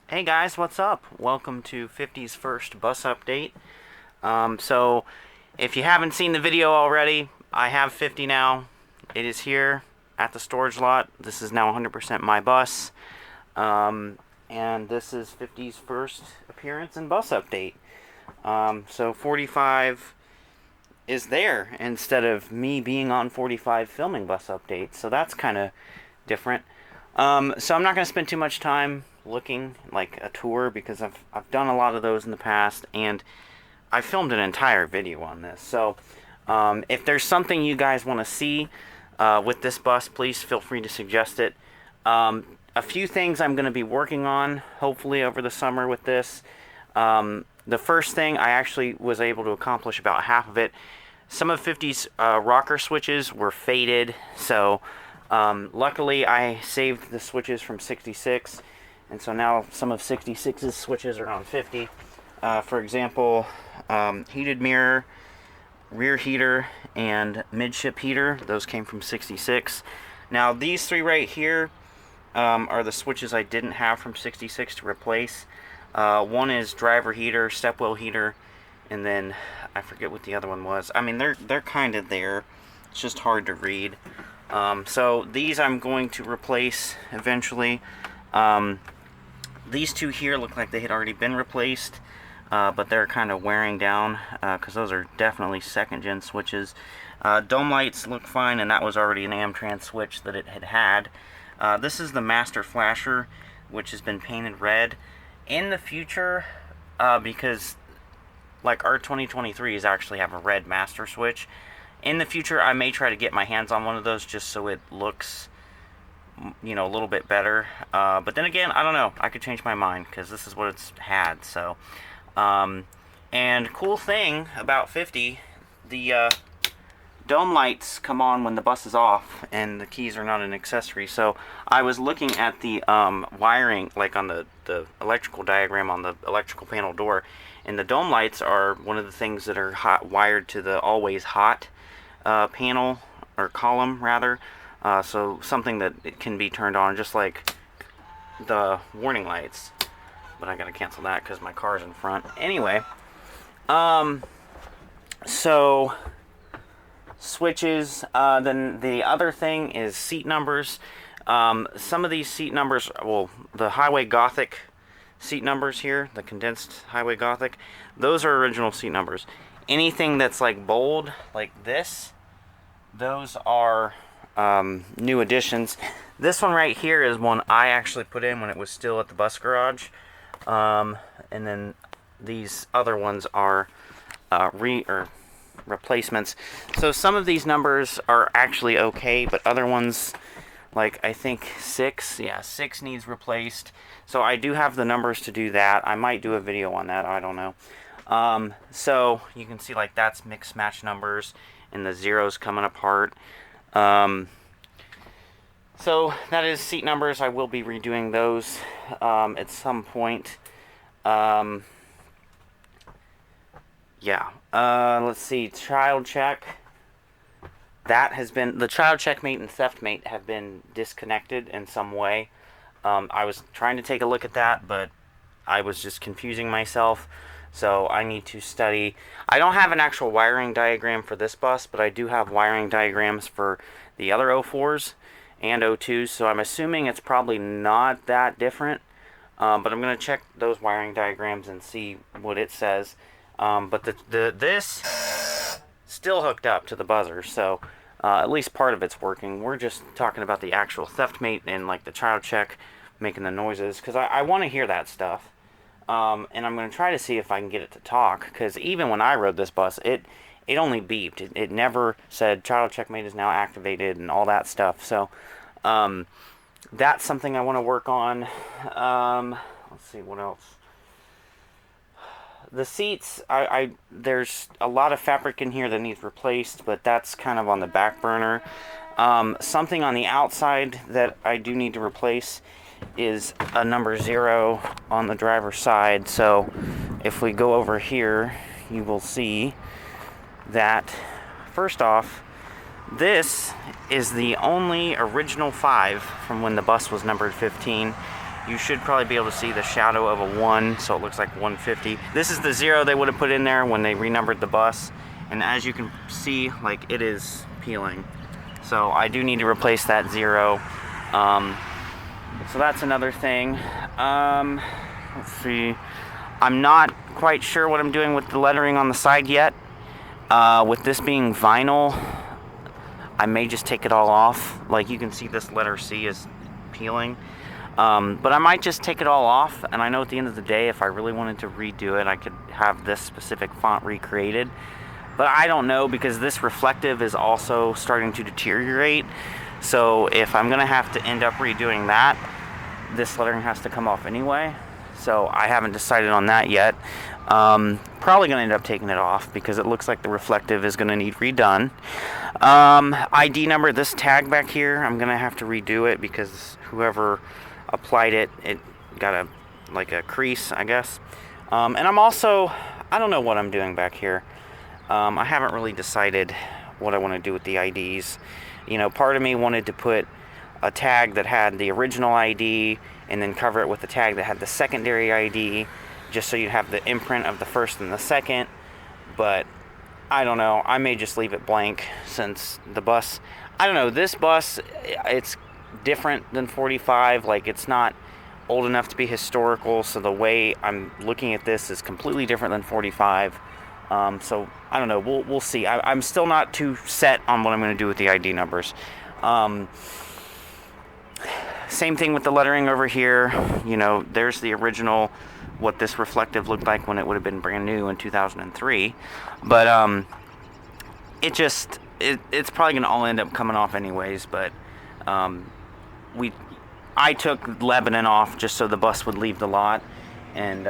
Hey guys, what's up? Welcome to 50's first bus update. So, if you haven't seen the video already, I have 50 now. It is here at the storage lot. This is now 100% my bus. And this is 50's first appearance and bus update. So 45 is there instead of me being on 45 filming bus updates. So that's kind of different. So I'm not going to spend too much time looking like a tour because I've done a lot of those in the past, and I filmed an entire video on this. So if there's something you guys want to see with this bus, please feel free to suggest it. A few things I'm going to be working on hopefully over the summer with this. The first thing, I actually was able to accomplish about half of it. Some of 50's rocker switches were faded, so luckily I saved the switches from 66, and so now some of 66's switches are on 50. For example, heated mirror, rear heater, and midship heater, those came from 66. Now these three right here are the switches I didn't have from 66 to replace. One is driver heater, step wheel heater, and then I forget what the other one was. I mean, they're kind of there. It's just hard to read. So these I'm going to replace eventually. These two here look like they had already been replaced, but they're kind of wearing down because those are definitely second gen switches. Dome lights look fine, and that was already an Amtran switch that it had. This is the master flasher, which has been painted red. In the future, because like our 2023s actually have a red master switch, in the future I may try to get my hands on one of those just so it looks, you know, a little bit better. But then again, I don't know. I could change my mind because this is what it's had. So, and cool thing about 50, the dome lights come on when the bus is off, and the keys are not an accessory. So I was looking at the wiring, like on the electrical diagram on the electrical panel door, and the dome lights are one of the things that are wired to the always hot panel, or column rather. So something that it can be turned on, just like the warning lights. But I gotta cancel that because my car's in front. Anyway, so switches. Then the other thing is seat numbers. Some of these seat numbers, well, the Highway Gothic seat numbers here, the condensed Highway Gothic, those are original seat numbers. Anything that's like bold, like this, those are new additions. This one right here is one I actually put in when it was still at the bus garage. And then these other ones are replacements. So some of these numbers are actually okay, but other ones, like I think 6 needs replaced. So I do have the numbers to do that. I might do a video on that, I don't know. So you can see like that's mix match numbers and the zeros coming apart. So that is seat numbers. I will be redoing those at some point. Let's see, child check. That has been, the child check mate and theft mate have been disconnected in some way. I was trying to take a look at that, but I was just confusing myself. So I need to study. I don't have an actual wiring diagram for this bus, but I do have wiring diagrams for the other 04s and 02s. So I'm assuming it's probably not that different. But I'm going to check those wiring diagrams and see what it says. But this still hooked up to the buzzer, so at least part of it's working. We're just talking about the actual theft mate and like the child check making the noises, because I want to hear that stuff. And I'm going to try to see if I can get it to talk, because even when I rode this bus, it only beeped. It never said child check mate is now activated and all that stuff. So that's something I want to work on. Let's see, what else? The seats, there's a lot of fabric in here that needs replaced, but that's kind of on the back burner. Something on the outside that I do need to replace is a number 0 on the driver's side. So if we go over here, you will see that, first off, this is the only original 5 from when the bus was numbered 15. you should probably be able to see the shadow of a 1, so it looks like 150. This is the 0 they would have put in there when they renumbered the bus, and as you can see, like, it is peeling. So I do need to replace that 0. So that's another thing. Let's see. I'm not quite sure what I'm doing with the lettering on the side yet. With this being vinyl, I may just take it all off. Like, you can see this letter C is peeling. But I might just take it all off, and I know at the end of the day, if I really wanted to redo it, I could have this specific font recreated. But I don't know, because this reflective is also starting to deteriorate. So if I'm going to have to end up redoing that, this lettering has to come off anyway. So I haven't decided on that yet. Probably going to end up taking it off, because it looks like the reflective is going to need redone. ID number, this tag back here, I'm going to have to redo it, because whoever applied it, it got a crease, I guess. And I'm also, I don't know what I'm doing back here. I haven't really decided what I want to do with the IDs. You know, part of me wanted to put a tag that had the original ID and then cover it with a tag that had the secondary ID, just so you'd have the imprint of the first and the second. But I don't know, I may just leave it blank, since the bus, I don't know, this bus, it's different than 45. Like, it's not old enough to be historical, so the way I'm looking at this is completely different than 45. So I don't know, we'll see. I'm still not too set on what I'm going to do with the ID numbers. Same thing with the lettering over here. You know, there's the original, what this reflective looked like when it would have been brand new in 2003. But it's probably going to all end up coming off anyways. But I took Lebanon off just so the bus would leave the lot, and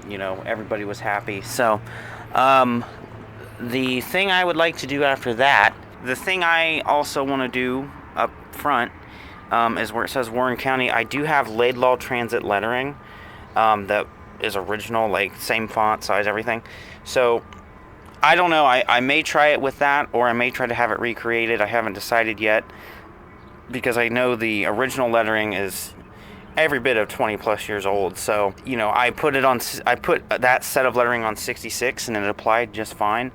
you know, everybody was happy. So the thing I would like to do after that, the thing I also want to do up front, is where it says Warren County. I do have Laidlaw Transit lettering that is original, like same font size, everything. So I don't know, I may try it with that, or I may try to have it recreated. I haven't decided yet, because I know the original lettering is every bit of 20 plus years old. So, you know, I put that set of lettering on 66 and it applied just fine.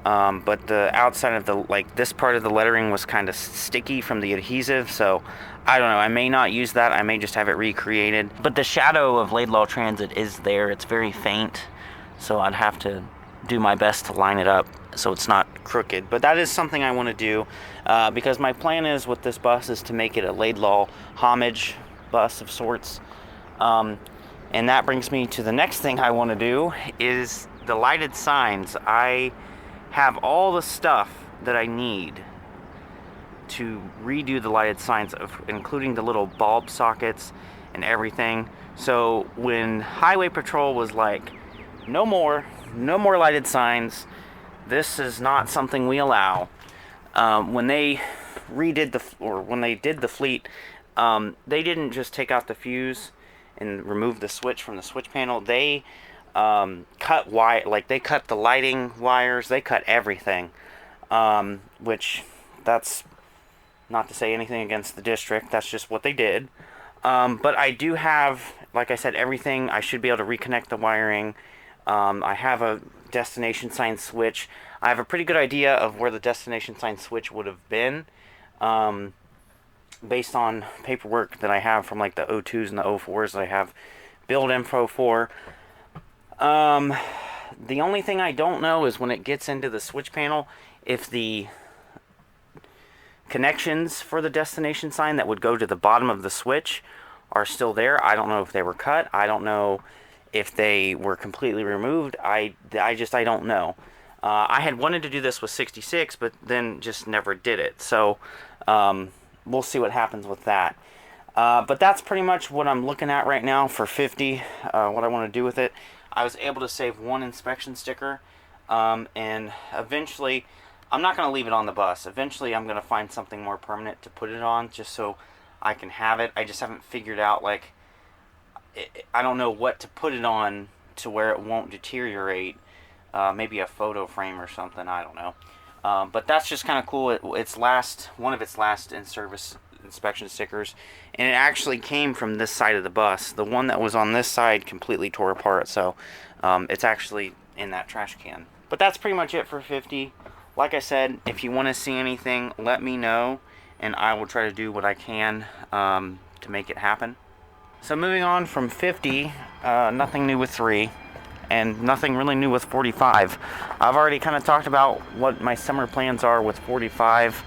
But the outside of the, like, this part of the lettering was kind of sticky from the adhesive, so I don't know, I may not use that. I may just have it recreated. But the shadow of Laidlaw Transit is there. It's very faint, so I'd have to do my best to line it up so it's not crooked. But that is something I want to do, because my plan is with this bus is to make it a Laidlaw homage bus of sorts. And that brings me to the next thing I want to do, is the lighted signs. I have all the stuff that I need to redo the lighted signs, including the little bulb sockets and everything. So when Highway Patrol was like, no more lighted signs, this is not something we allow. When they did the fleet, they didn't just take out the fuse and remove the switch from the switch panel. They cut they cut the lighting wires, they cut everything, which, that's not to say anything against the district, that's just what they did. But I do have, like I said, everything. I should be able to reconnect the wiring. I have a destination sign switch. I have a pretty good idea of where the destination sign switch would have been, based on paperwork that I have from like the O2s and the O4s that I have build info for. The only thing I don't know is when it gets into the switch panel, if the connections for the destination sign that would go to the bottom of the switch are still there. I don't know if they were cut. I don't know if they were completely removed. I don't know. I had wanted to do this with 66, but then just never did it. So we'll see what happens with that. But that's pretty much what I'm looking at right now for 50, what I want to do with it. I was able to save one inspection sticker, and eventually, I'm not going to leave it on the bus. Eventually, I'm going to find something more permanent to put it on, just so I can have it. I just haven't figured out, like, I don't know what to put it on to where it won't deteriorate. Maybe a photo frame or something, I don't know. But that's just kind of cool. It's one of its last in-service inspection stickers, and it actually came from this side of the bus. The one that was on this side completely tore apart, so it's actually in that trash can. But that's pretty much it for 50. Like I said, if you want to see anything, let me know, and I will try to do what I can to make it happen. So moving on from 50, nothing new with 3, and nothing really new with 45. I've already kind of talked about what my summer plans are with 45.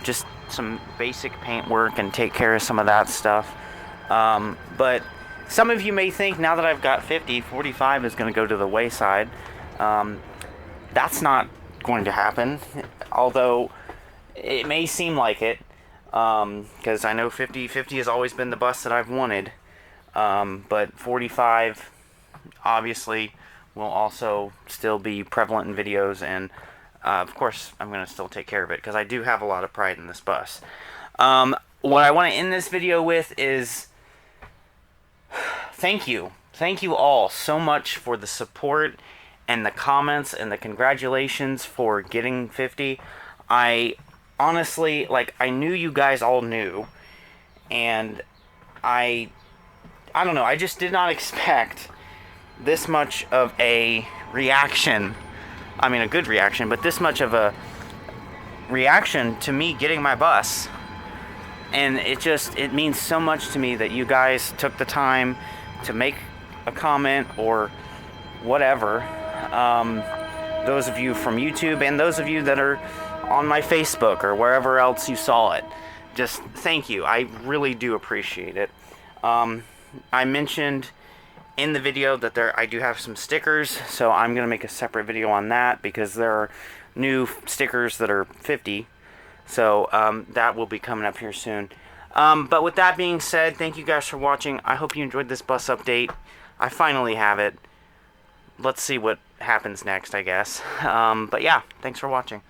Just some basic paint work and take care of some of that stuff. But some of you may think, now that I've got 50, 45 is going to go to the wayside. That's not going to happen, although it may seem like it, because I know 50 has always been the bus that I've wanted, but 45 obviously will also still be prevalent in videos, and of course I'm going to still take care of it, because I do have a lot of pride in this bus. What I want to end this video with is thank you all so much for the support and the comments and the congratulations for getting 50. I honestly, like, I knew you guys all knew, and I don't know, I just did not expect this much of a reaction. I mean, a good reaction, but this much of a reaction to me getting my bus. And it means so much to me that you guys took the time to make a comment or whatever. Those of you from YouTube and those of you that are on my Facebook or wherever else you saw it, just thank you. I really do appreciate it. I mentioned in the video that I do have some stickers, so I'm going to make a separate video on that, because there are new stickers that are 50. So that will be coming up here soon. But with that being said, thank you guys for watching. I hope you enjoyed this bus update. I finally have it. Let's see what happens next, I guess. But yeah, thanks for watching.